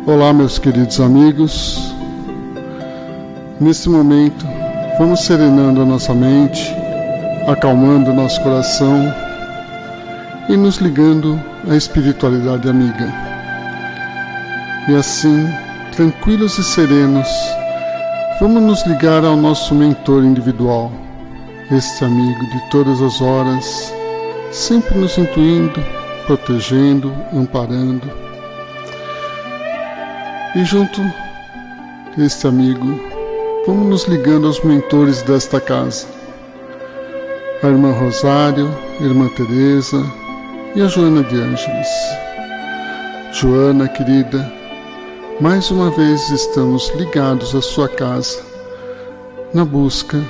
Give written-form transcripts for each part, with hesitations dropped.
Olá, meus queridos amigos. Nesse momento, vamos serenando a nossa mente, acalmando o nosso coração e nos ligando à espiritualidade amiga. E assim, tranquilos e serenos, vamos nos ligar ao nosso mentor individual, este amigo de todas as horas, sempre nos intuindo, protegendo, amparando. E junto deste amigo, vamos nos ligando aos mentores desta casa. A irmã Rosário, a irmã Teresa e a Joana de Ângeles. Joana, querida, mais uma vez estamos ligados à sua casa, na busca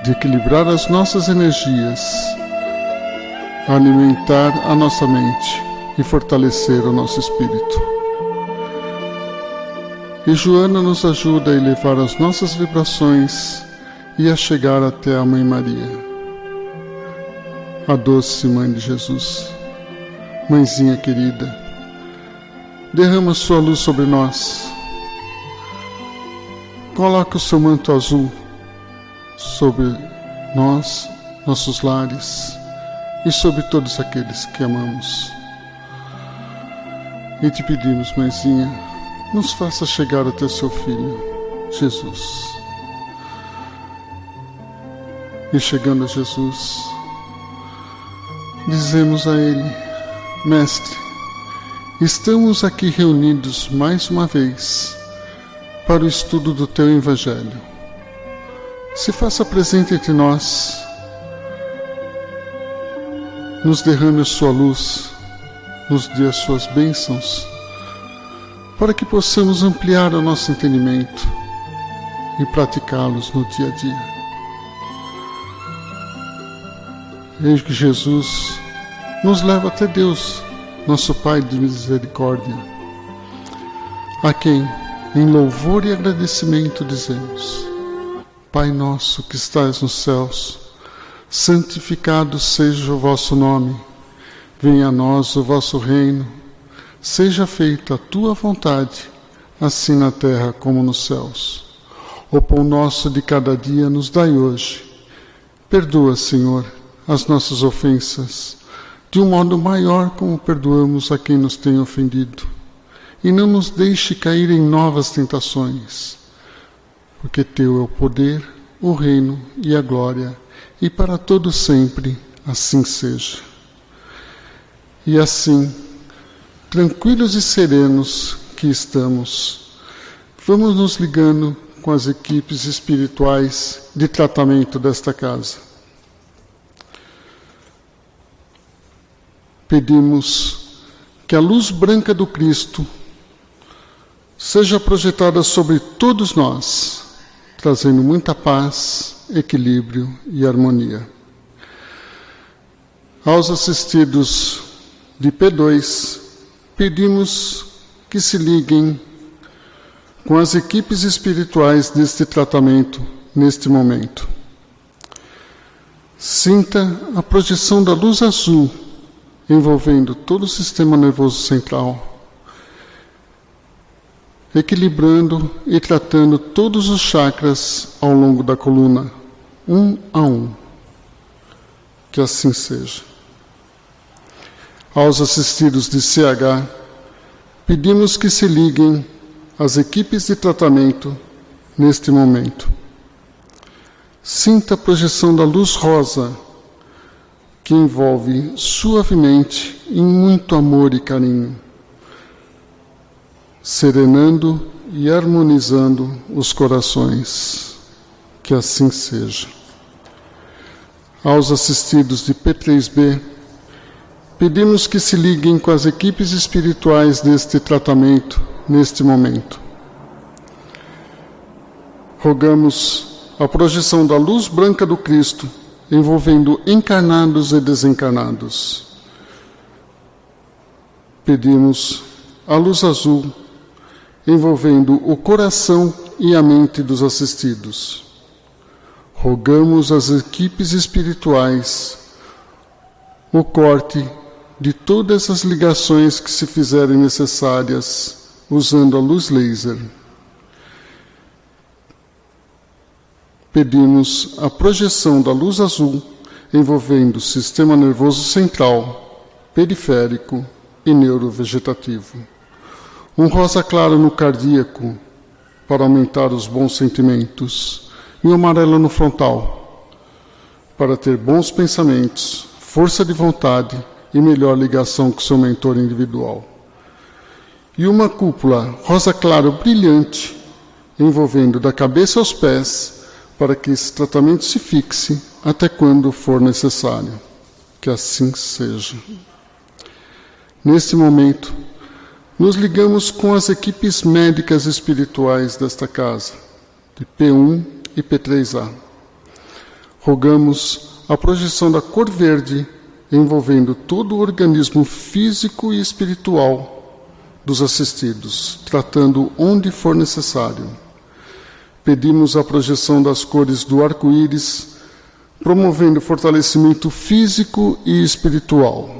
de equilibrar as nossas energias, alimentar a nossa mente e fortalecer o nosso espírito. E Joana nos ajuda a elevar as nossas vibrações e a chegar até a Mãe Maria, a doce Mãe de Jesus. Mãezinha querida, derrama sua luz sobre nós. Coloque o seu manto azul sobre nós, nossos lares e sobre todos aqueles que amamos. E te pedimos, Mãezinha, nos faça chegar até seu Filho, Jesus. E chegando a Jesus, dizemos a Ele: Mestre, estamos aqui reunidos mais uma vez para o estudo do Teu Evangelho. Se faça presente entre nós, nos derrame a sua luz, nos dê as suas bênçãos, para que possamos ampliar o nosso entendimento e praticá-los no dia a dia. Eis que Jesus nos leva até Deus, nosso Pai de misericórdia, a quem, em louvor e agradecimento, dizemos: Pai nosso que estais nos céus, santificado seja o vosso nome, venha a nós o vosso reino, seja feita a tua vontade, assim na terra como nos céus. O pão nosso de cada dia nos dai hoje. Perdoa, Senhor, as nossas ofensas, de um modo maior como perdoamos a quem nos tem ofendido. E não nos deixe cair em novas tentações, porque teu é o poder, o reino e a glória, e para todo sempre assim seja. E assim, tranquilos e serenos que estamos, vamos nos ligando com as equipes espirituais de tratamento desta casa. Pedimos que a luz branca do Cristo seja projetada sobre todos nós, trazendo muita paz, equilíbrio e harmonia. Aos assistidos de P2, pedimos que se liguem com as equipes espirituais deste tratamento neste momento. Sinta a projeção da luz azul envolvendo todo o sistema nervoso central, equilibrando e tratando todos os chakras ao longo da coluna, um a um. Que assim seja. Aos assistidos de CH, pedimos que se liguem às equipes de tratamento neste momento. Sinta a projeção da luz rosa, que envolve suavemente em muito amor e carinho, serenando e harmonizando os corações. Que assim seja. Aos assistidos de P3B, pedimos que se liguem com as equipes espirituais deste tratamento neste momento. Rogamos a projeção da luz branca do Cristo, envolvendo encarnados e desencarnados. Pedimos a luz azul, envolvendo o coração e a mente dos assistidos. Rogamos às equipes espirituais o corte de todas as ligações que se fizerem necessárias usando a luz laser. Pedimos a projeção da luz azul envolvendo o sistema nervoso central, periférico e neurovegetativo. Um rosa claro no cardíaco para aumentar os bons sentimentos e um amarelo no frontal para ter bons pensamentos, força de vontade e melhor ligação com seu mentor individual. E uma cúpula rosa claro brilhante envolvendo da cabeça aos pés para que esse tratamento se fixe até quando for necessário. Que assim seja. Neste momento, nos ligamos com as equipes médicas espirituais desta casa, de P1 e P3A. Rogamos a projeção da cor verde envolvendo todo o organismo físico e espiritual dos assistidos, tratando onde for necessário. Pedimos a projeção das cores do arco-íris, promovendo o fortalecimento físico e espiritual.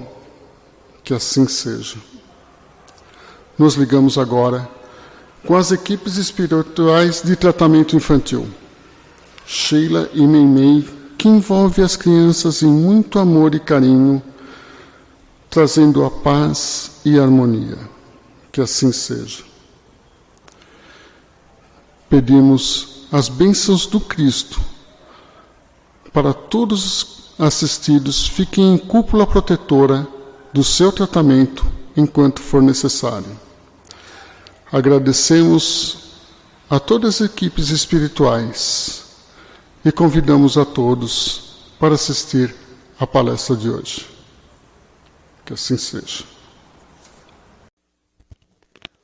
Que assim seja. Nos ligamos agora com as equipes espirituais de tratamento infantil, Sheila e Meimei, que envolve as crianças em muito amor e carinho, trazendo a paz e a harmonia. Que assim seja. Pedimos as bênçãos do Cristo para todos os assistidos fiquem em cúpula protetora do seu tratamento enquanto for necessário. Agradecemos a todas as equipes espirituais e convidamos a todos para assistir à palestra de hoje. Que assim seja.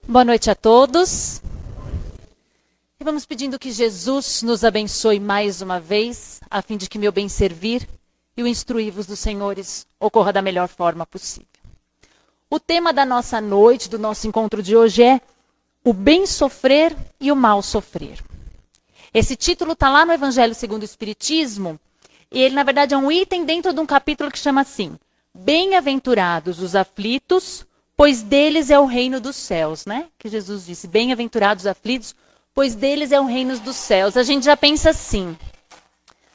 Boa noite a todos. E vamos pedindo que Jesus nos abençoe mais uma vez, a fim de que meu bem servir e o instruir-vos dos senhores ocorra da melhor forma possível. O tema da nossa noite, do nosso encontro de hoje é o bem sofrer e o mal sofrer. Esse título está lá no Evangelho segundo o Espiritismo, e ele, na verdade, é um item dentro de um capítulo que chama assim: Bem-aventurados os aflitos, pois deles é o reino dos céus, né? Que Jesus disse, bem-aventurados os aflitos, pois deles é o reino dos céus. A gente já pensa assim.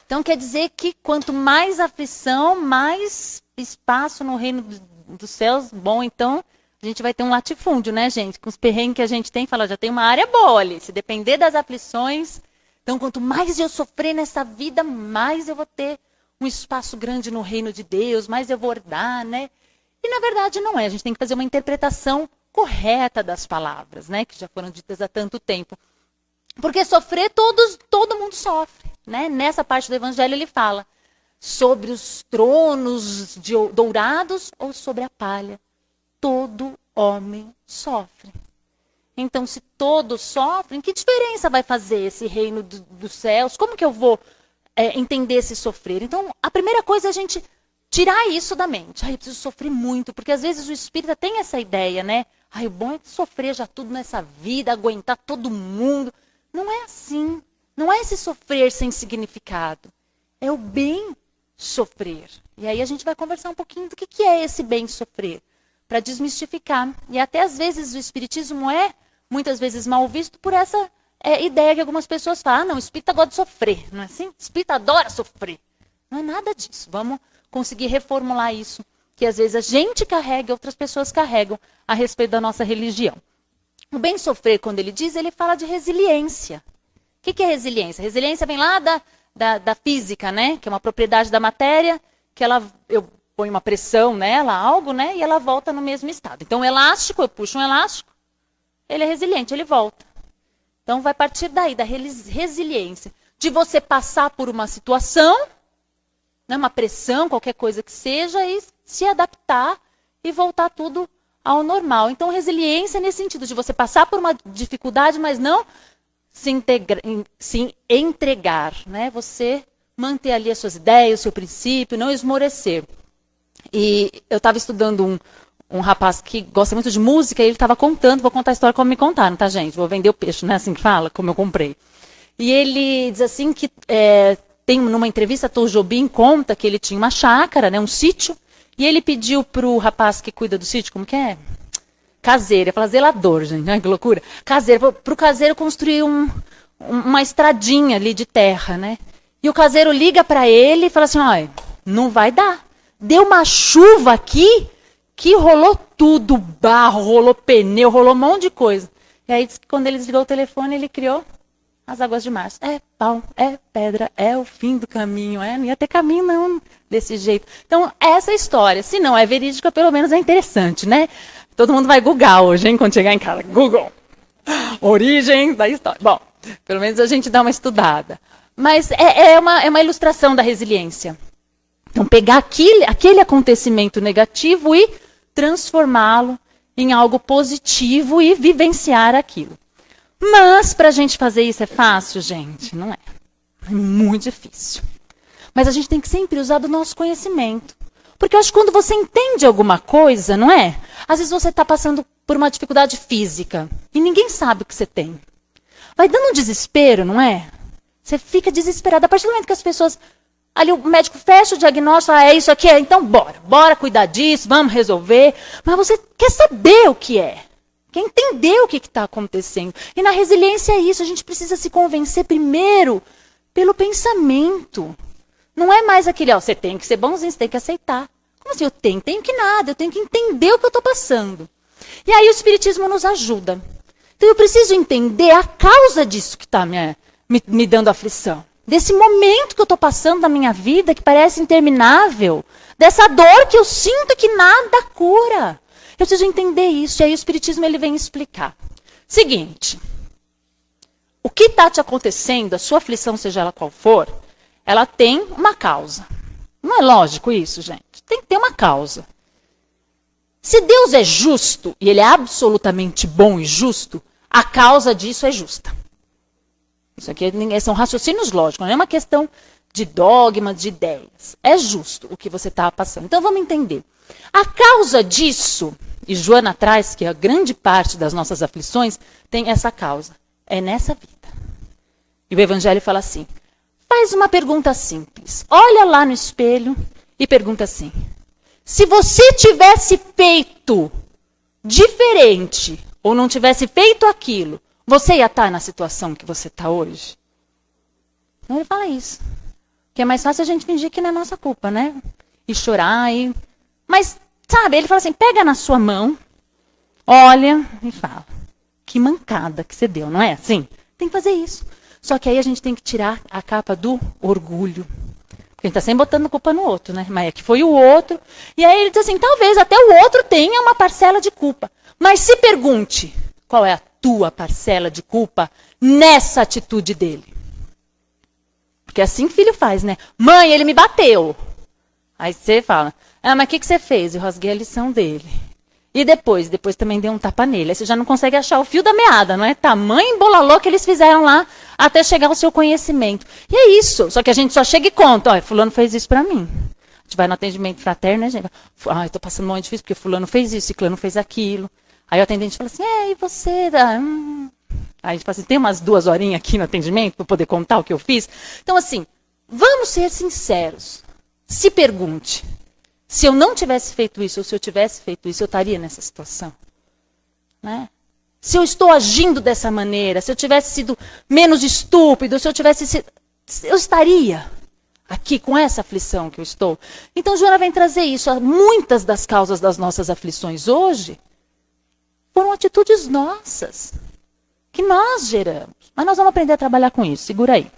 Então quer dizer que quanto mais aflição, mais espaço no reino dos céus. Bom, então a gente vai ter um latifúndio, né, gente? Com os perrengues que a gente tem, fala, já tem uma área boa ali. Se depender das aflições, então quanto mais eu sofrer nessa vida, mais eu vou ter um espaço grande no reino de Deus, mais eu vou herdar, né? E na verdade não é. A gente tem que fazer uma interpretação correta das palavras, né? Que já foram ditas há tanto tempo. Porque sofrer, todo mundo sofre, né? Nessa parte do Evangelho ele fala sobre os tronos dourados ou sobre a palha. Todo homem sofre. Então, se todos sofrem, que diferença vai fazer esse reino dos céus? Como que eu vou entender esse sofrer? Então, a primeira coisa é a gente tirar isso da mente. Eu preciso sofrer muito, porque às vezes o espírita tem essa ideia, né? O bom é sofrer já tudo nessa vida, aguentar todo mundo. Não é assim. Não é esse sofrer sem significado. É o bem sofrer. E aí a gente vai conversar um pouquinho do que é esse bem sofrer, para desmistificar. E até às vezes o espiritismo é, muitas vezes, mal visto por essa ideia que algumas pessoas falam. Não, o espírita gosta de sofrer, não é assim? O espírita adora sofrer. Não é nada disso. Vamos conseguir reformular isso, que às vezes a gente carrega, outras pessoas carregam a respeito da nossa religião. O bem sofrer, quando ele diz, ele fala de resiliência. O que é resiliência? Resiliência vem lá da física, né? Que é uma propriedade da matéria, que eu ponho uma pressão nela, algo, né? E ela volta no mesmo estado. Então, o elástico, eu puxo um elástico, ele é resiliente, ele volta. Então, vai partir daí, da resiliência. De você passar por uma situação, né? Uma pressão, qualquer coisa que seja, e se adaptar e voltar tudo ao normal. Então, resiliência nesse sentido de você passar por uma dificuldade, mas não se entregar, né? Você manter ali as suas ideias, o seu princípio, não esmorecer. E eu estava estudando um rapaz que gosta muito de música, e ele estava contando, vou contar a história como me contaram, tá, gente? Vou vender o peixe, não é assim que fala? Como eu comprei. E ele diz assim que tem numa entrevista, Tom Jobim conta que ele tinha uma chácara, né, um sítio, e ele pediu para o rapaz que cuida do sítio, como que é? caseiro, ia falar zelador, gente, ai que loucura. Caseiro, para o caseiro construir uma estradinha ali de terra, né? E o caseiro liga para ele e fala assim, olha, não vai dar. Deu uma chuva aqui que rolou tudo, barro, rolou pneu, rolou um monte de coisa. E aí, quando ele desligou o telefone, ele criou as águas de março. É pau, é pedra, é o fim do caminho. Não ia ter caminho não, desse jeito. Então, essa história, se não é verídica, pelo menos é interessante, né? Todo mundo vai googar hoje, hein, quando chegar em casa. Google. Origem da história. Bom, pelo menos a gente dá uma estudada. Mas é uma ilustração da resiliência. Então, pegar aquele acontecimento negativo e transformá-lo em algo positivo e vivenciar aquilo. Mas, para a gente fazer isso é fácil, gente? Não é. É muito difícil. Mas a gente tem que sempre usar do nosso conhecimento. Porque eu acho que quando você entende alguma coisa, não é? Às vezes você está passando por uma dificuldade física e ninguém sabe o que você tem. Vai dando um desespero, não é? Você fica desesperado. A partir do momento que as pessoas... Ali o médico fecha o diagnóstico, é isso aqui, então bora cuidar disso, vamos resolver. Mas você quer saber o que é. Quer entender o que está acontecendo. E na resiliência é isso, a gente precisa se convencer primeiro pelo pensamento. Não é mais aquele, você tem que ser bonzinho, você tem que aceitar. Como assim, eu tenho que nada, eu tenho que entender o que eu estou passando. E aí o Espiritismo nos ajuda. Então eu preciso entender a causa disso que está me dando aflição. Desse momento que eu estou passando na minha vida, que parece interminável. Dessa dor que eu sinto que nada cura. Eu preciso entender isso. E aí o Espiritismo ele vem explicar. Seguinte. O que está te acontecendo, a sua aflição, seja ela qual for, ela tem uma causa. Não é lógico isso, gente? Tem que ter uma causa. Se Deus é justo, e Ele é absolutamente bom e justo, a causa disso é justa. Isso aqui são raciocínios lógicos, não é uma questão de dogma, de ideias. É justo o que você está passando. Então vamos entender. A causa disso, e Joana traz que a grande parte das nossas aflições tem essa causa. É nessa vida. E o Evangelho fala assim, faz uma pergunta simples. Olha lá no espelho e pergunta assim, se você tivesse feito diferente ou não tivesse feito aquilo, você ia estar na situação que você está hoje? Então ele fala isso. Que é mais fácil a gente fingir que não é nossa culpa, né? E chorar. Mas, sabe, ele fala assim, pega na sua mão, olha e fala. Que mancada que você deu, não é assim? Tem que fazer isso. Só que aí a gente tem que tirar a capa do orgulho. Porque a gente está sempre botando culpa no outro, né? Mas é que foi o outro. E aí ele diz assim, talvez até o outro tenha uma parcela de culpa. Mas se pergunte, qual é a tua parcela de culpa nessa atitude dele? Porque é assim que filho faz, né? Mãe, ele me bateu. Aí você fala, mas o que você fez? Eu rasguei a lição dele. E depois também dei um tapa nele. Aí você já não consegue achar o fio da meada, não é? Tamanho embolalô que eles fizeram lá até chegar ao seu conhecimento. E é isso. Só que a gente só chega e conta. Olha, fulano fez isso pra mim. A gente vai no atendimento fraterno, né, gente? Eu tô passando um momento difícil porque fulano fez isso, ciclano fez aquilo. Aí o atendente fala assim, e você? Aí a gente fala assim, tem umas 2 horinhas aqui no atendimento para poder contar o que eu fiz? Então, assim, vamos ser sinceros. Se pergunte, se eu não tivesse feito isso, ou se eu tivesse feito isso, eu estaria nessa situação? Né? Se eu estou agindo dessa maneira, se eu tivesse sido menos estúpido, se eu tivesse sido... Eu estaria aqui com essa aflição que eu estou. Então, Joana vem trazer isso. Muitas das causas das nossas aflições hoje foram atitudes nossas, que nós geramos. Mas nós vamos aprender a trabalhar com isso, segura aí.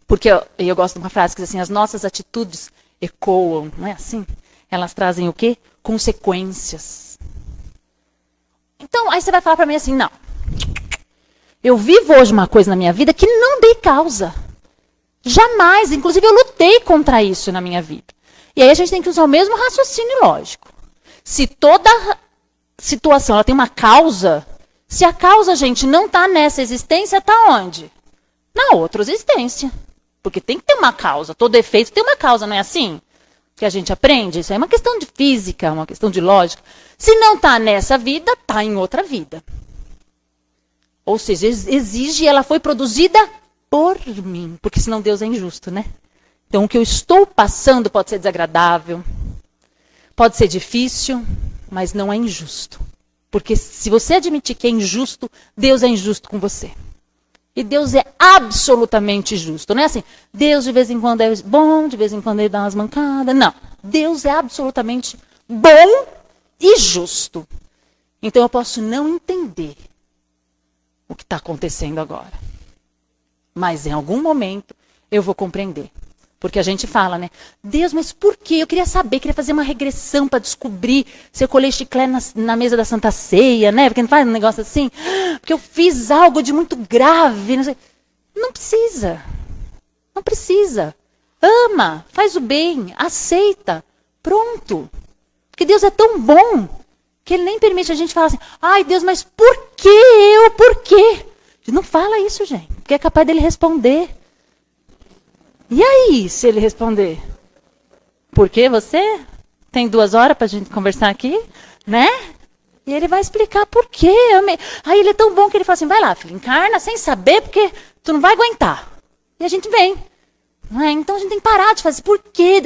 Porque eu gosto de uma frase que diz assim, as nossas atitudes ecoam, não é assim? Elas trazem o quê? Consequências. Então, aí você vai falar para mim assim, não. Eu vivo hoje uma coisa na minha vida que não dei causa. Jamais, inclusive eu lutei contra isso na minha vida. E aí a gente tem que usar o mesmo raciocínio lógico. Se toda situação ela tem uma causa, se a causa, gente, não está nessa existência, está onde? Na outra existência. Porque tem que ter uma causa. Todo efeito tem uma causa, não é assim? Que a gente aprende. Isso é uma questão de física, uma questão de lógica. Se não está nessa vida, está em outra vida. Ou seja, exige, ela foi produzida por mim. Porque senão Deus é injusto, né? Então o que eu estou passando pode ser desagradável, pode ser difícil, mas não é injusto. Porque se você admitir que é injusto, Deus é injusto com você. E Deus é absolutamente justo. Não é assim, Deus de vez em quando é bom, de vez em quando ele dá umas mancadas. Não, Deus é absolutamente bom e justo. Então eu posso não entender o que está acontecendo agora. Mas em algum momento eu vou compreender. Porque a gente fala, né? Deus, mas por quê? Eu queria saber, queria fazer uma regressão para descobrir se eu colei chiclete na mesa da Santa Ceia, né? Porque não faz um negócio assim. Porque eu fiz algo de muito grave. Não sei. Não precisa. Não precisa. Ama, faz o bem, aceita. Pronto. Porque Deus é tão bom que Ele nem permite a gente falar assim, ai Deus, mas por que eu? Por quê? Não fala isso, gente. Porque é capaz dele responder. E aí, se ele responder? Por que você? Tem 2 horas para a gente conversar aqui, né? E ele vai explicar por quê. Aí ele é tão bom que ele fala assim, vai lá, filho, encarna sem saber, porque tu não vai aguentar. E a gente vem. Não é? Então a gente tem que parar de fazer. Por quê?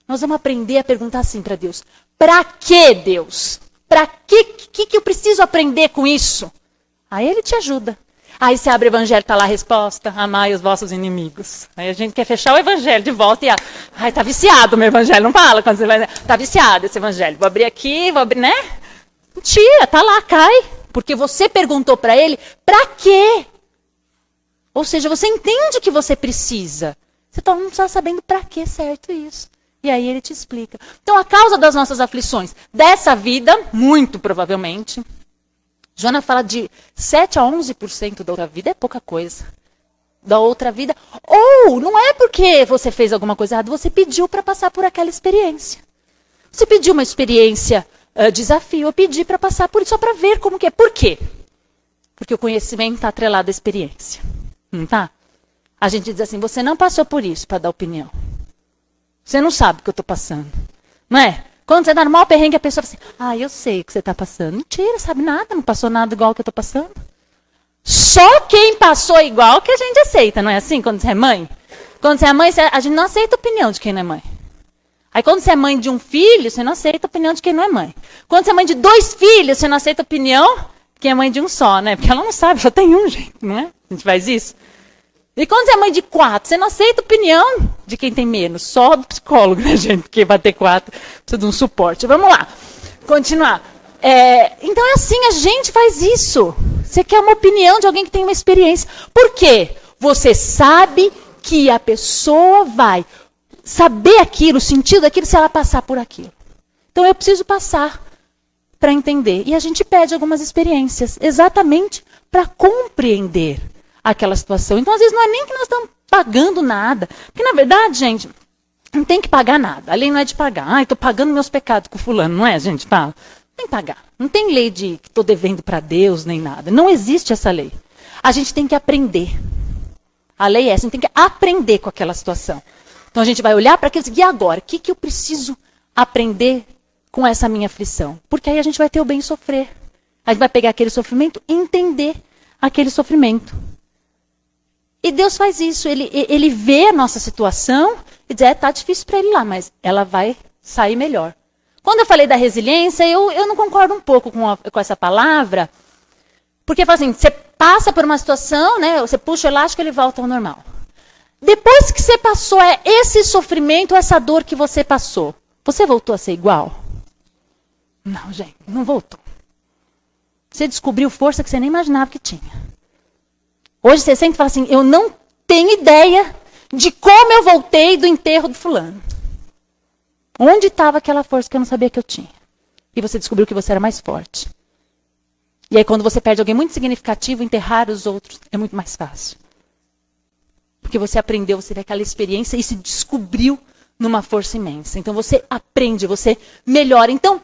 Nós vamos aprender a perguntar assim para Deus. Para que, Deus? Para que eu preciso aprender com isso? Aí ele te ajuda. Aí você abre o evangelho, está lá a resposta, amai os vossos inimigos. Aí a gente quer fechar o evangelho de volta e, ai, tá viciado o meu evangelho, não fala quando você vai, tá viciado esse evangelho. Vou abrir aqui, né? Mentira, tá lá, cai. Porque você perguntou para ele, para quê? Ou seja, você entende que você precisa. Você não está sabendo para que certo isso. E aí ele te explica. Então a causa das nossas aflições, dessa vida, muito provavelmente, Joana fala de 7 a 11% da outra vida, é pouca coisa. Da outra vida. Ou não é porque você fez alguma coisa errada, você pediu para passar por aquela experiência. Você pediu uma experiência, desafio, eu pedi para passar por isso, só para ver como que é. Por quê? Porque o conhecimento está atrelado à experiência. Não tá? A gente diz assim, você não passou por isso para dar opinião. Você não sabe o que eu estou passando. Não é? Quando você dá no maior perrengue, a pessoa fala assim, eu sei o que você está passando. Mentira, sabe nada, não passou nada igual que eu estou passando. Só quem passou igual que a gente aceita, não é assim? Quando você é mãe. Quando você é mãe, a gente não aceita a opinião de quem não é mãe. Aí quando você é mãe de um filho, você não aceita a opinião de quem não é mãe. Quando você é mãe de 2 filhos, você não aceita a opinião de quem é mãe de um só, né? Porque ela não sabe, só tem um, gente, não é? A gente faz isso. E quando você é mãe de 4, você não aceita a opinião de quem tem menos. Só do psicólogo, né, gente? Porque vai ter 4, precisa de um suporte. Vamos lá, continuar. Então é assim, a gente faz isso. Você quer uma opinião de alguém que tem uma experiência. Por quê? Você sabe que a pessoa vai saber aquilo, o sentido daquilo, se ela passar por aquilo. Então eu preciso passar para entender. E a gente pede algumas experiências, exatamente para compreender aquela situação. Então, às vezes, não é nem que nós estamos pagando nada. Porque, na verdade, gente, não tem que pagar nada. A lei não é de pagar. Estou pagando meus pecados com fulano, não é, gente? Fala. Não tem que pagar. Não tem lei de que estou devendo para Deus, nem nada. Não existe essa lei. A gente tem que aprender. A lei é essa, a gente tem que aprender com aquela situação. Então, a gente vai olhar para aquilo e dizer, e agora? O que eu preciso aprender com essa minha aflição? Porque aí a gente vai ter o bem sofrer. A gente vai pegar aquele sofrimento e entender aquele sofrimento. E Deus faz isso, ele vê a nossa situação e diz, tá difícil para ele lá, mas ela vai sair melhor. Quando eu falei da resiliência, eu não concordo um pouco com essa palavra, porque fala assim, você passa por uma situação, né, você puxa o elástico e ele volta ao normal. Depois que você passou esse sofrimento, essa dor que você passou, você voltou a ser igual? Não, gente, não voltou. Você descobriu força que você nem imaginava que tinha. Hoje você sempre fala assim, eu não tenho ideia de como eu voltei do enterro do fulano. Onde estava aquela força que eu não sabia que eu tinha? E você descobriu que você era mais forte. E aí quando você perde alguém muito significativo, enterrar os outros é muito mais fácil. Porque você aprendeu, você teve aquela experiência e se descobriu numa força imensa. Então você aprende, você melhora. Então,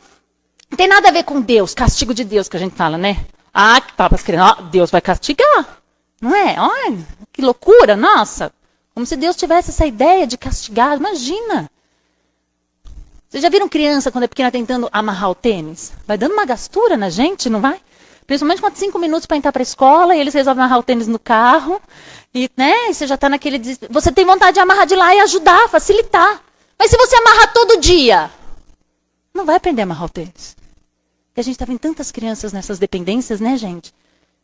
não tem nada a ver com Deus, castigo de Deus que a gente fala, né? Que papas querendo, Deus vai castigar. Não é? Olha, que loucura, nossa. Como se Deus tivesse essa ideia de castigar, imagina. Vocês já viram criança, quando é pequena, tentando amarrar o tênis? Vai dando uma gastura na gente, não vai? Principalmente quando 5 minutos para entrar para a escola, e eles resolvem amarrar o tênis no carro. E, né, e você já está naquele desespero. Você tem vontade de amarrar de lá e ajudar, facilitar. Mas se você amarrar todo dia, não vai aprender a amarrar o tênis. E a gente tá vendo tantas crianças nessas dependências, né, gente?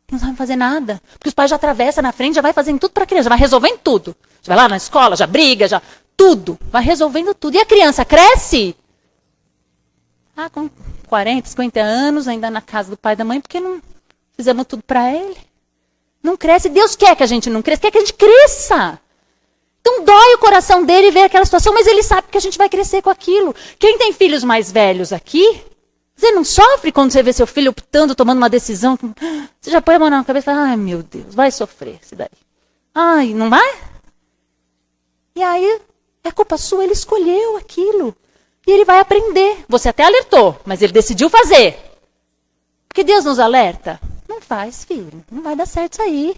Que não sabem fazer nada. Porque os pais já atravessam na frente, já vai fazendo tudo para a criança, já vai resolvendo tudo. Já vai lá na escola, já briga, já... Tudo. Vai resolvendo tudo. E a criança cresce? Com 40, 50 anos, ainda na casa do pai e da mãe, porque não fizemos tudo para ele. Não cresce. Deus quer que a gente não cresça, quer que a gente cresça. Então dói o coração dele ver aquela situação, mas ele sabe que a gente vai crescer com aquilo. Quem tem filhos mais velhos aqui, você não sofre quando você vê seu filho optando, tomando uma decisão. Você já põe a mão na cabeça e fala, ai meu Deus, vai sofrer esse daí. Ai, não vai? E aí, é culpa sua, ele escolheu aquilo. E ele vai aprender. Você até alertou, mas ele decidiu fazer. Porque Deus nos alerta. Não faz, filho, não vai dar certo isso aí.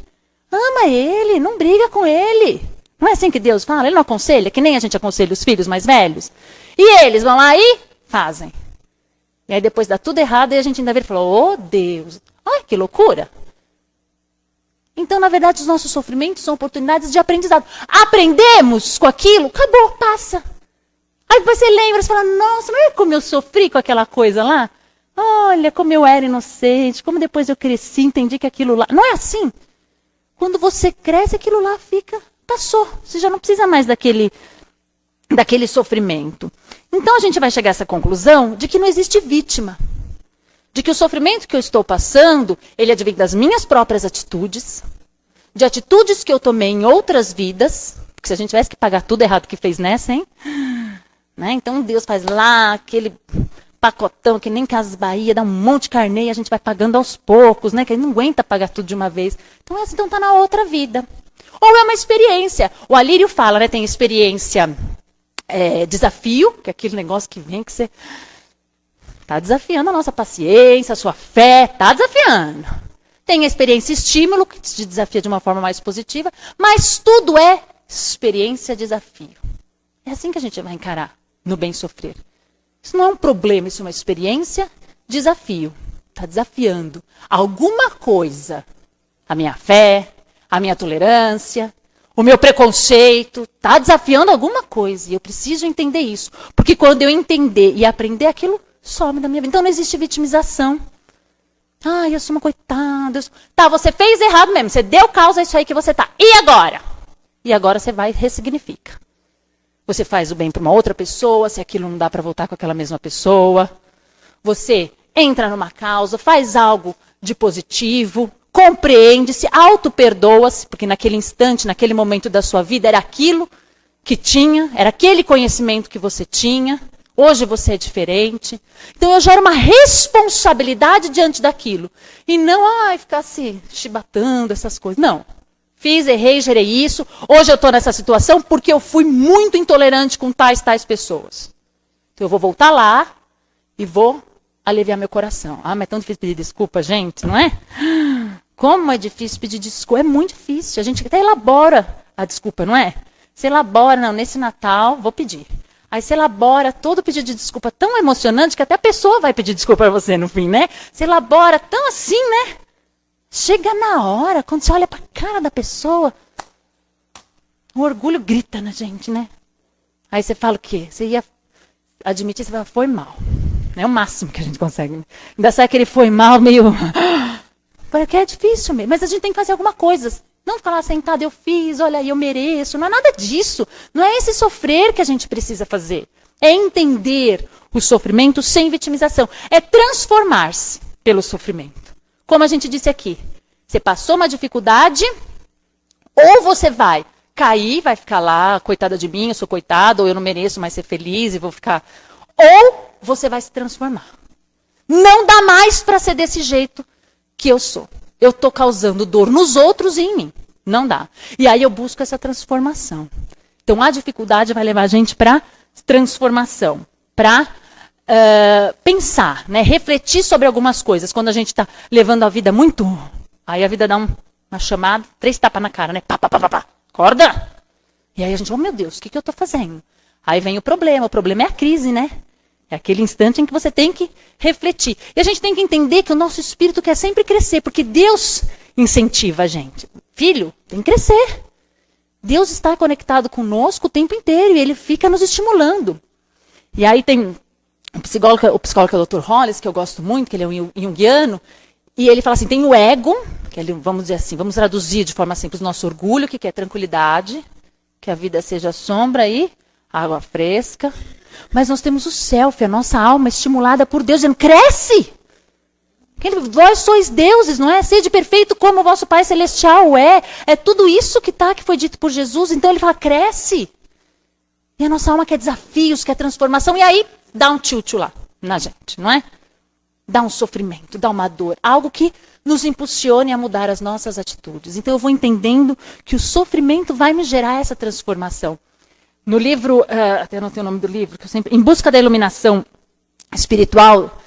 Ama ele, não briga com ele. Não é assim que Deus fala? Ele não aconselha, que nem a gente aconselha os filhos mais velhos. E eles vão lá e fazem. E aí depois dá tudo errado e a gente ainda vira e fala, oh Deus, ai que loucura. Então, na verdade, os nossos sofrimentos são oportunidades de aprendizado. Aprendemos com aquilo, acabou, passa. Aí depois você lembra, você fala, nossa, não é como eu sofri com aquela coisa lá? Olha, como eu era inocente, como depois eu cresci, entendi que aquilo lá... Não é assim. Quando você cresce, aquilo lá fica... Passou, você já não precisa mais daquele sofrimento. Então a gente vai chegar a essa conclusão de que não existe vítima. De que o sofrimento que eu estou passando, ele advém das minhas próprias atitudes, de atitudes que eu tomei em outras vidas, porque se a gente tivesse que pagar tudo errado que fez nessa, hein? Né? Então Deus faz lá aquele pacotão que nem Casas Bahia, dá um monte de carnê e a gente vai pagando aos poucos, né? Que ele não aguenta pagar tudo de uma vez. Então tá na outra vida. Ou é uma experiência. O Alírio fala, né? Tem experiência desafio, que é aquele negócio que vem que você está desafiando a nossa paciência, a sua fé, está desafiando. Tem a experiência estímulo, que te desafia de uma forma mais positiva, mas tudo é experiência desafio. É assim que a gente vai encarar no bem sofrer. Isso não é um problema, isso é uma experiência desafio. Está desafiando alguma coisa. A minha fé, a minha tolerância, o meu preconceito, está desafiando alguma coisa. E eu preciso entender isso. Porque quando eu entender e aprender aquilo, some da minha vida. Então não existe vitimização. Ai, eu sou uma coitada. Tá, você fez errado mesmo. Você deu causa a isso aí que você tá. E agora? E agora você vai e ressignifica. Você faz o bem para uma outra pessoa, se aquilo não dá para voltar com aquela mesma pessoa. Você entra numa causa, faz algo de positivo, compreende-se, auto-perdoa-se, porque naquele instante, naquele momento da sua vida, era aquilo que tinha, era aquele conhecimento que você tinha. Hoje você é diferente. Então eu gero uma responsabilidade diante daquilo. E não, ficar se chibatando, essas coisas. Não. Fiz, errei, gerei isso. Hoje eu estou nessa situação porque eu fui muito intolerante com tais pessoas. Então eu vou voltar lá e vou aliviar meu coração. Mas é tão difícil pedir desculpa, gente, não é? Como é difícil pedir desculpa? É muito difícil. A gente até elabora a desculpa, não é? Você elabora, não, nesse Natal, vou pedir. Aí você elabora todo o pedido de desculpa tão emocionante que até a pessoa vai pedir desculpa para você no fim, né? Você elabora tão assim, né? Chega na hora, quando você olha para a cara da pessoa, o orgulho grita na gente, né? Aí você fala o quê? Você ia admitir, você fala, foi mal. É o máximo que a gente consegue. Ainda sai aquele foi mal, meio... Porque é difícil mesmo. Mas a gente tem que fazer alguma coisa. Não ficar lá sentado, eu fiz, olha aí, eu mereço. Não é nada disso. Não é esse sofrer que a gente precisa fazer. É entender o sofrimento sem vitimização. É transformar-se pelo sofrimento. Como a gente disse aqui, você passou uma dificuldade, ou você vai cair, vai ficar lá, coitada de mim, eu sou coitada, ou eu não mereço mais ser feliz e vou ficar... Ou você vai se transformar. Não dá mais para ser desse jeito que eu sou. Eu estou causando dor nos outros e em mim. Não dá. E aí eu busco essa transformação. Então a dificuldade vai levar a gente para transformação, para pensar, né? Refletir sobre algumas coisas. Quando a gente está levando a vida muito... Aí a vida dá uma chamada, 3 tapas na cara, né? Pá, pá, pá, pá, pá. Acorda! E aí a gente, oh meu Deus, o que eu estou fazendo? Aí vem o problema é a crise, né? É aquele instante em que você tem que refletir. E a gente tem que entender que o nosso espírito quer sempre crescer, porque Deus incentiva a gente. Filho, tem que crescer. Deus está conectado conosco o tempo inteiro e Ele fica nos estimulando. E aí tem o psicólogo é o Dr. Hollis, que eu gosto muito, que ele é um junguiano, e ele fala assim, tem o ego, que ele, vamos dizer assim, vamos traduzir de forma simples, o nosso orgulho, que quer tranquilidade, que a vida seja sombra e água fresca. Mas nós temos o self, a nossa alma estimulada por Deus, dizendo, cresce! Vós sois deuses, não é? Sede perfeito como o vosso Pai Celestial é. É tudo isso que foi dito por Jesus. Então ele fala, cresce. E a nossa alma quer desafios, quer transformação. E aí dá um tilt lá na gente, não é? Dá um sofrimento, dá uma dor. Algo que nos impulsione a mudar as nossas atitudes. Então eu vou entendendo que o sofrimento vai me gerar essa transformação. No livro, até não tenho o nome do livro, que eu sempre, Em Busca da Iluminação Espiritual,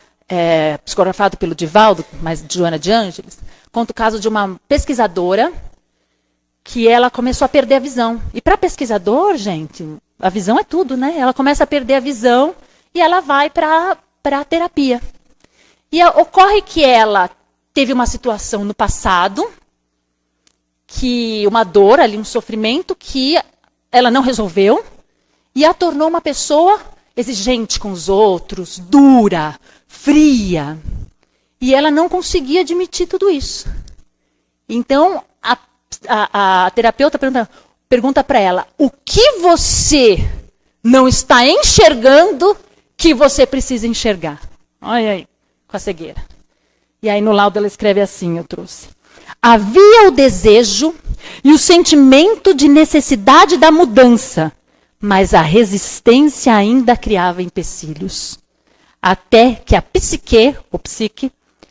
psicografado pelo Divaldo, mas de Joana de Ângeles, conta o caso de uma pesquisadora que ela começou a perder a visão. E para pesquisador, gente, a visão é tudo, né? Ela começa a perder a visão e ela vai para a terapia. E ocorre que ela teve uma situação no passado, que uma dor ali, um sofrimento que ela não resolveu e a tornou uma pessoa exigente com os outros, dura, fria. E ela não conseguia admitir tudo isso. Então, a terapeuta pergunta para ela, o que você não está enxergando que você precisa enxergar? Olha aí, com a cegueira. E aí no laudo ela escreve assim, eu trouxe. Havia o desejo e o sentimento de necessidade da mudança, mas a resistência ainda criava empecilhos. Até que a psique,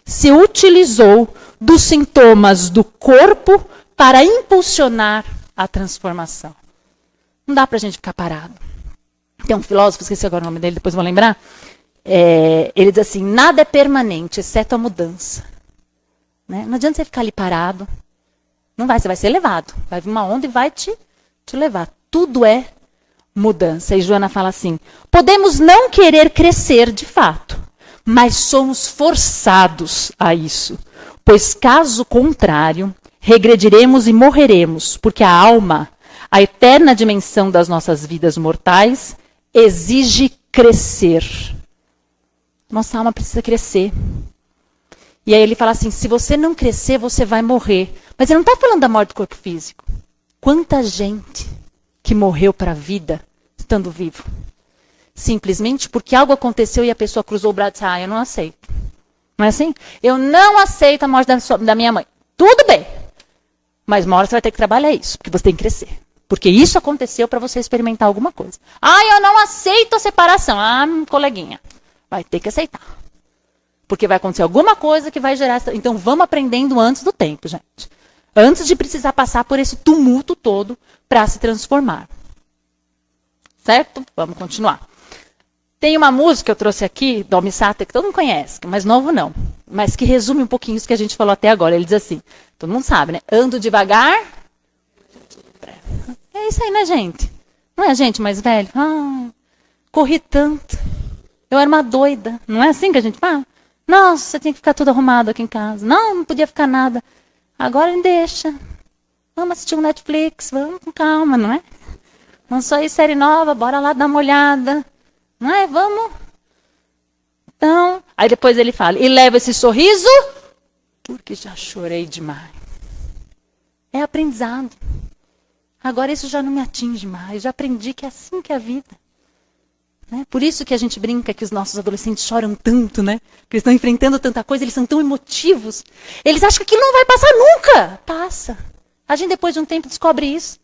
se utilizou dos sintomas do corpo para impulsionar a transformação. Não dá para a gente ficar parado. Tem um filósofo, esqueci agora o nome dele, depois vou lembrar. Ele diz assim, nada é permanente, exceto a mudança. Né? Não adianta você ficar ali parado. Não vai, você vai ser levado. Vai vir uma onda e vai te levar. Tudo é mudança. E Joana fala assim, podemos não querer crescer de fato, mas somos forçados a isso. Pois caso contrário, regrediremos e morreremos, porque a alma, a eterna dimensão das nossas vidas mortais, exige crescer. Nossa alma precisa crescer. E aí ele fala assim, se você não crescer, você vai morrer. Mas ele não está falando da morte do corpo físico. Quanta gente que morreu para a vida estando vivo. Simplesmente porque algo aconteceu e a pessoa cruzou o braço e disse, eu não aceito. Não é assim? Eu não aceito a morte da minha mãe. Tudo bem. Mas uma hora você vai ter que trabalhar isso, porque você tem que crescer. Porque isso aconteceu para você experimentar alguma coisa. Eu não aceito a separação. Coleguinha, vai ter que aceitar. Porque vai acontecer alguma coisa que vai gerar... Então, vamos aprendendo antes do tempo, gente. Antes de precisar passar por esse tumulto todo para se transformar. Certo? Vamos continuar. Tem uma música que eu trouxe aqui, do Almi Sater, que todo mundo conhece, mas novo não. Mas que resume um pouquinho isso que a gente falou até agora. Ele diz assim, todo mundo sabe, né? Ando devagar. É isso aí, né, gente? Não é a gente mais velho? Corri tanto. Eu era uma doida. Não é assim que a gente fala? Nossa, você tinha que ficar tudo arrumado aqui em casa. Não podia ficar nada. Agora me deixa. Vamos assistir um Netflix, vamos com calma, não é? Lançou aí série nova, bora lá dar uma olhada. Não é? Vamos. Então, aí depois ele fala, e leva esse sorriso, porque já chorei demais. É aprendizado. Agora isso já não me atinge mais. Já aprendi que é assim que é a vida. Né? Por isso que a gente brinca que os nossos adolescentes choram tanto, né? Porque eles estão enfrentando tanta coisa, eles são tão emotivos. Eles acham que aquilo não vai passar nunca. Passa. A gente depois de um tempo descobre isso.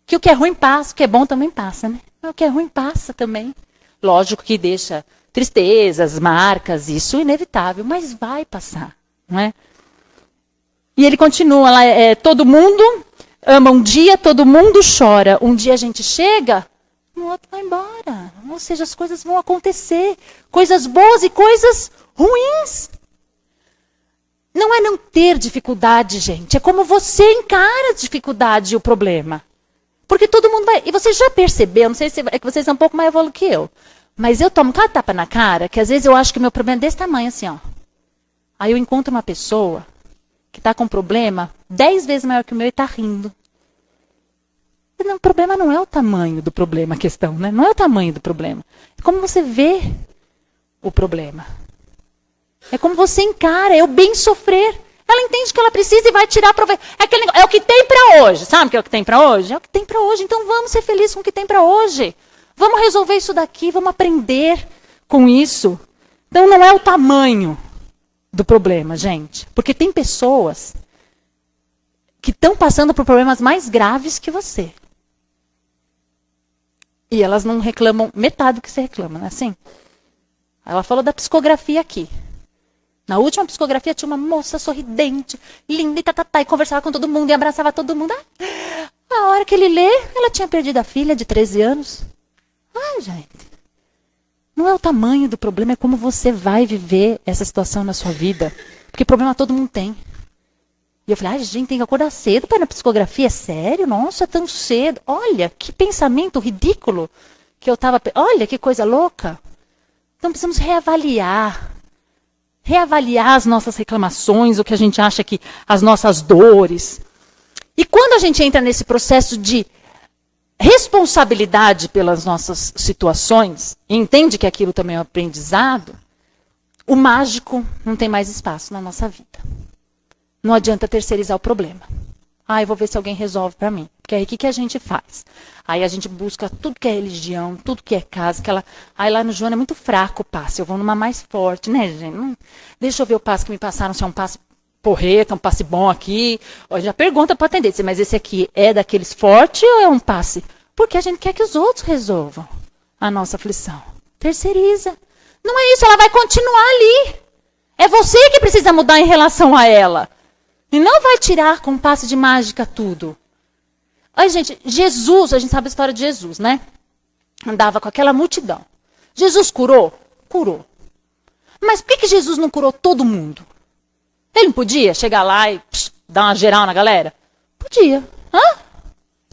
Que o que é ruim passa, o que é bom também passa, né? O que é ruim passa também. Lógico que deixa tristezas, marcas, isso é inevitável, mas vai passar, não é? E ele continua lá, todo mundo ama um dia, todo mundo chora. Um dia a gente chega, o outro vai embora. Ou seja, as coisas vão acontecer. Coisas boas e coisas ruins. Não é não ter dificuldade, gente. É como você encara a dificuldade e o problema. Porque todo mundo vai... E você já percebeu, não sei se é que vocês são um pouco mais evoluídos que eu, mas eu tomo cada tapa na cara, que às vezes eu acho que o meu problema é desse tamanho, assim, ó. Aí eu encontro uma pessoa que está com um problema 10 vezes maior que o meu e está rindo. Não, o problema não é o tamanho do problema, a questão, né? Não é o tamanho do problema. É como você vê o problema. É como você encara, é o bem sofrer. Ela entende que ela precisa e vai tirar proveito. É o que tem para hoje. Sabe o que é o que tem para hoje? É o que tem para hoje. Então vamos ser felizes com o que tem para hoje. Vamos resolver isso daqui, vamos aprender com isso. Então não é o tamanho do problema, gente. Porque tem pessoas que estão passando por problemas mais graves que você. E elas não reclamam metade do que você reclama, não é assim? Ela falou da psicografia aqui. Na última psicografia tinha uma moça sorridente, linda e conversava com todo mundo e abraçava todo mundo. A hora que ele lê, ela tinha perdido a filha de 13 anos. Ai, gente. Não é o tamanho do problema, é como você vai viver essa situação na sua vida. Porque problema todo mundo tem. E eu falei, gente, tem que acordar cedo para ir na psicografia? É sério? Nossa, é tão cedo. Olha, que pensamento ridículo que eu estava... Olha, que coisa louca. Então precisamos reavaliar as nossas reclamações, o que a gente acha que as nossas dores. E quando a gente entra nesse processo de responsabilidade pelas nossas situações, e entende que aquilo também é um aprendizado, o mágico não tem mais espaço na nossa vida. Não adianta terceirizar o problema. Eu vou ver se alguém resolve para mim. Porque aí o que a gente faz? Aí a gente busca tudo que é religião, tudo que é casa. Aí lá no Joana é muito fraco o passe. Eu vou numa mais forte, né, gente? Deixa eu ver o passe que me passaram, se é um passe porreta, um passe bom aqui. Já pergunta para atender, mas esse aqui é daqueles fortes ou é um passe? Porque a gente quer que os outros resolvam a nossa aflição. Terceiriza. Não é isso, ela vai continuar ali. É você que precisa mudar em relação a ela. E não vai tirar com um passe de mágica tudo. Olha, gente, Jesus, a gente sabe a história de Jesus, né? Andava com aquela multidão. Jesus curou? Curou. Mas por que Jesus não curou todo mundo? Ele não podia chegar lá e dar uma geral na galera? Podia.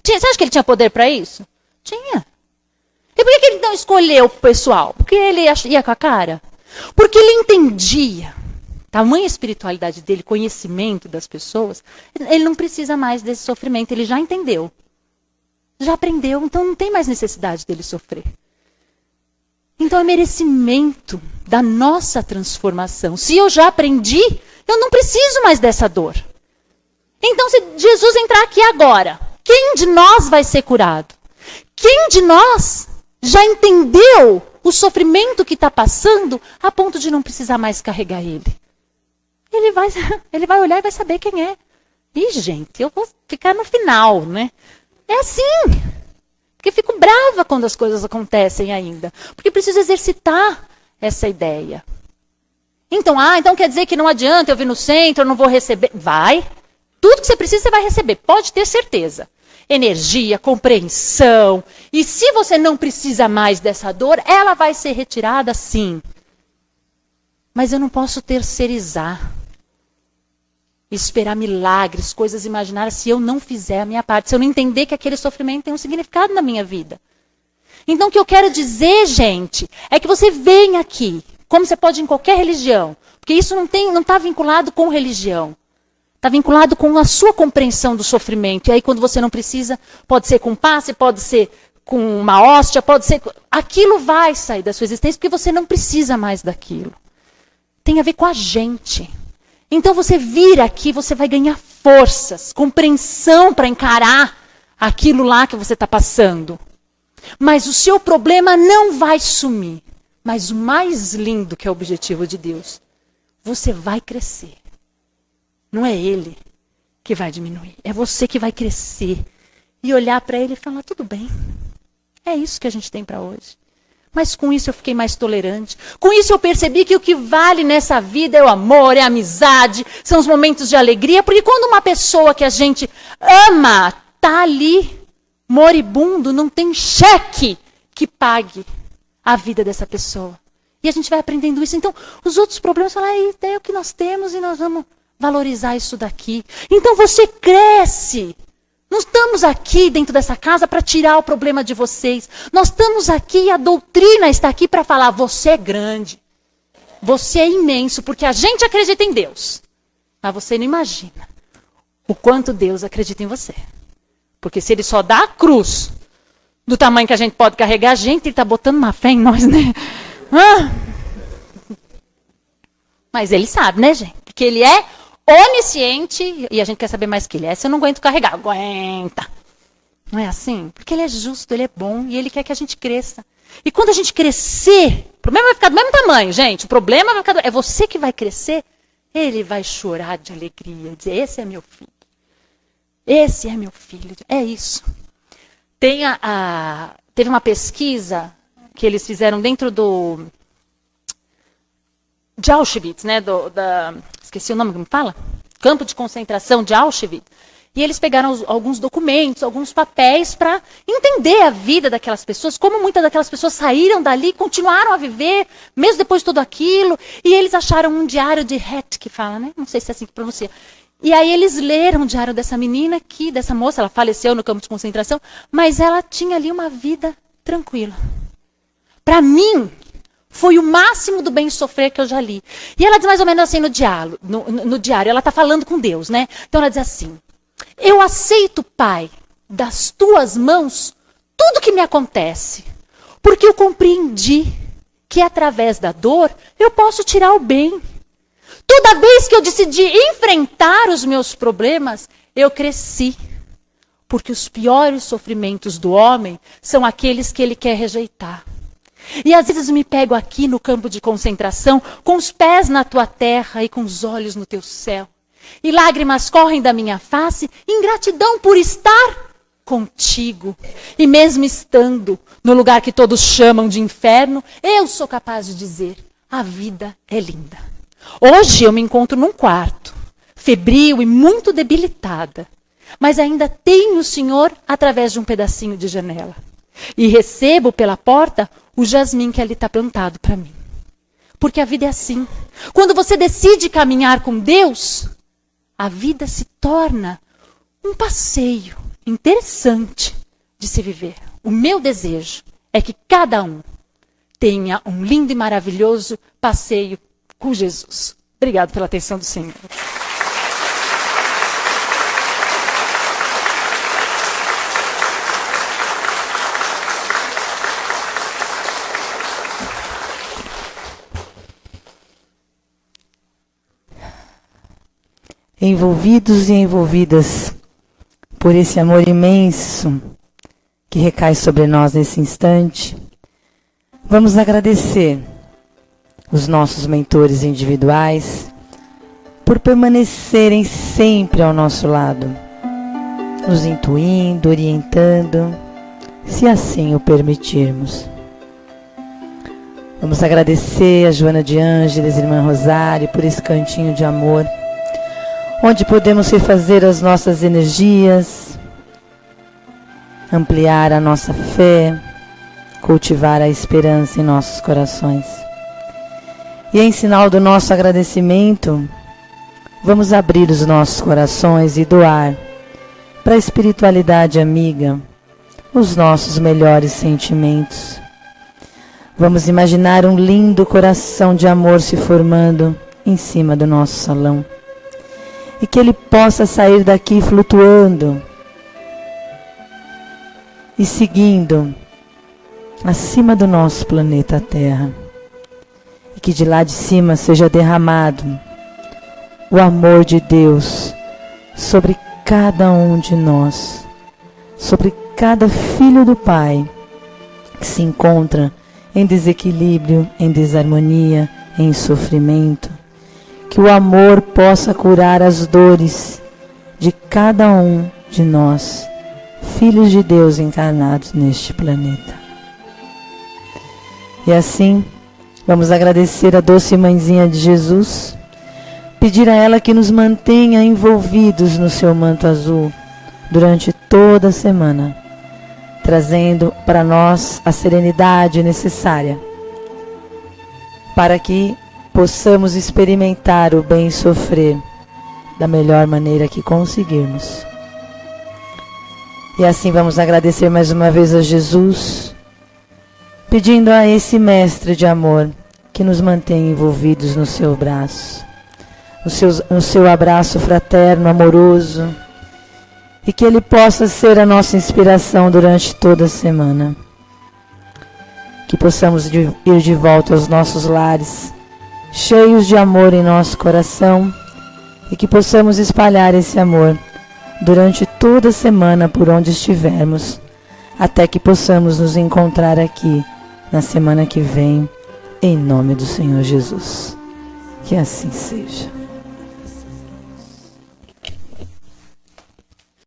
Você acha que ele tinha poder para isso? Tinha. E por que ele não escolheu o pessoal? Porque ele ia com a cara? Porque ele entendia. Tamanha espiritualidade dele, conhecimento das pessoas, ele não precisa mais desse sofrimento, ele já entendeu. Já aprendeu, então não tem mais necessidade dele sofrer. Então é merecimento da nossa transformação. Se eu já aprendi, eu não preciso mais dessa dor. Então se Jesus entrar aqui agora, quem de nós vai ser curado? Quem de nós já entendeu o sofrimento que está passando a ponto de não precisar mais carregar ele? Ele vai olhar e vai saber quem é. Ih, gente, eu vou ficar no final, né? É assim. Porque fico brava quando as coisas acontecem ainda. Porque preciso exercitar essa ideia. Então quer dizer que não adianta eu vir no centro, eu não vou receber. Vai. Tudo que você precisa, você vai receber. Pode ter certeza. Energia, compreensão. E se você não precisa mais dessa dor, ela vai ser retirada sim. Mas eu não posso terceirizar. Esperar milagres, coisas imaginárias, se eu não fizer a minha parte, se eu não entender que aquele sofrimento tem um significado na minha vida. Então o que eu quero dizer, gente, é que você vem aqui, como você pode em qualquer religião, porque isso não está vinculado com religião. Está vinculado com a sua compreensão do sofrimento. E aí quando você não precisa, pode ser com um passe, pode ser com uma hóstia, pode ser... Aquilo vai sair da sua existência porque você não precisa mais daquilo. Tem a ver com a gente. Então você vir aqui, você vai ganhar forças, compreensão para encarar aquilo lá que você está passando. Mas o seu problema não vai sumir. Mas o mais lindo, que é o objetivo de Deus, você vai crescer. Não é ele que vai diminuir, é você que vai crescer. E olhar para ele e falar, tudo bem, é isso que a gente tem para hoje. Mas com isso eu fiquei mais tolerante. Com isso eu percebi que o que vale nessa vida é o amor, é a amizade, são os momentos de alegria. Porque quando uma pessoa que a gente ama está ali, moribundo, não tem cheque que pague a vida dessa pessoa. E a gente vai aprendendo isso. Então, os outros problemas, falam, é o que nós temos e nós vamos valorizar isso daqui. Então você cresce. Não estamos aqui dentro dessa casa para tirar o problema de vocês. Nós estamos aqui, a doutrina está aqui para falar, você é grande. Você é imenso, porque a gente acredita em Deus. Mas você não imagina o quanto Deus acredita em você. Porque se ele só dá a cruz do tamanho que a gente pode carregar, ele está botando uma fé em nós, né? Mas ele sabe, né, gente? Porque ele é onisciente e a gente quer saber mais que ele é. Se eu não aguento carregar, aguenta. Não é assim? Porque ele é justo, ele é bom e ele quer que a gente cresça. E quando a gente crescer, o problema vai ficar do mesmo tamanho, gente. O problema vai ficar é você que vai crescer. Ele vai chorar de alegria, dizer, esse é meu filho. Esse é meu filho. É isso. Teve uma pesquisa que eles fizeram dentro de Auschwitz, né? Esqueci o nome, como fala? Campo de concentração de Auschwitz. E eles pegaram alguns documentos, alguns papéis para entender a vida daquelas pessoas, como muitas daquelas pessoas saíram dali, continuaram a viver, mesmo depois de tudo aquilo. E eles acharam um diário de Het, que fala, né? Não sei se é assim que pronuncia. E aí eles leram o diário dessa menina, dessa moça, ela faleceu no campo de concentração, mas ela tinha ali uma vida tranquila. Para mim, foi o máximo do bem sofrer que eu já li. E ela diz mais ou menos assim no diário, ela está falando com Deus, né? Então ela diz assim, eu aceito, Pai, das tuas mãos, tudo que me acontece, porque eu compreendi que através da dor eu posso tirar o bem. Toda vez que eu decidi enfrentar os meus problemas, eu cresci. Porque os piores sofrimentos do homem são aqueles que ele quer rejeitar. E às vezes me pego aqui no campo de concentração, com os pés na tua terra e com os olhos no teu céu. E lágrimas correm da minha face, em gratidão por estar contigo. E mesmo estando no lugar que todos chamam de inferno, eu sou capaz de dizer, a vida é linda. Hoje eu me encontro num quarto, febril e muito debilitada. Mas ainda tenho o Senhor através de um pedacinho de janela. E recebo pela porta o jasmim que ali está plantado para mim. Porque a vida é assim. Quando você decide caminhar com Deus, a vida se torna um passeio interessante de se viver. O meu desejo é que cada um tenha um lindo e maravilhoso passeio com Jesus. Obrigado pela atenção do Senhor. Envolvidos e envolvidas por esse amor imenso que recai sobre nós nesse instante, vamos agradecer os nossos mentores individuais por permanecerem sempre ao nosso lado, nos intuindo, orientando, se assim o permitirmos. Vamos agradecer a Joana de Ângeles, irmã Rosário, por esse cantinho de amor, onde podemos refazer as nossas energias, ampliar a nossa fé, cultivar a esperança em nossos corações. E em sinal do nosso agradecimento, vamos abrir os nossos corações e doar para a espiritualidade amiga os nossos melhores sentimentos. Vamos imaginar um lindo coração de amor se formando em cima do nosso salão. E que ele possa sair daqui flutuando e seguindo acima do nosso planeta Terra. E que de lá de cima seja derramado o amor de Deus sobre cada um de nós, sobre cada filho do Pai que se encontra em desequilíbrio, em desarmonia, em sofrimento. Que o amor possa curar as dores de cada um de nós, filhos de Deus encarnados neste planeta. E assim, vamos agradecer a doce mãezinha de Jesus, pedir a ela que nos mantenha envolvidos no seu manto azul durante toda a semana, trazendo para nós a serenidade necessária para que possamos experimentar o bem sofrer da melhor maneira que conseguirmos. E assim vamos agradecer mais uma vez a Jesus, pedindo a esse mestre de amor que nos mantenha envolvidos no seu braço, no seu abraço fraterno, amoroso, e que ele possa ser a nossa inspiração durante toda a semana. Que possamos ir de volta aos nossos lares, cheios de amor em nosso coração, e que possamos espalhar esse amor durante toda a semana por onde estivermos, até que possamos nos encontrar aqui na semana que vem, em nome do Senhor Jesus. Que assim seja.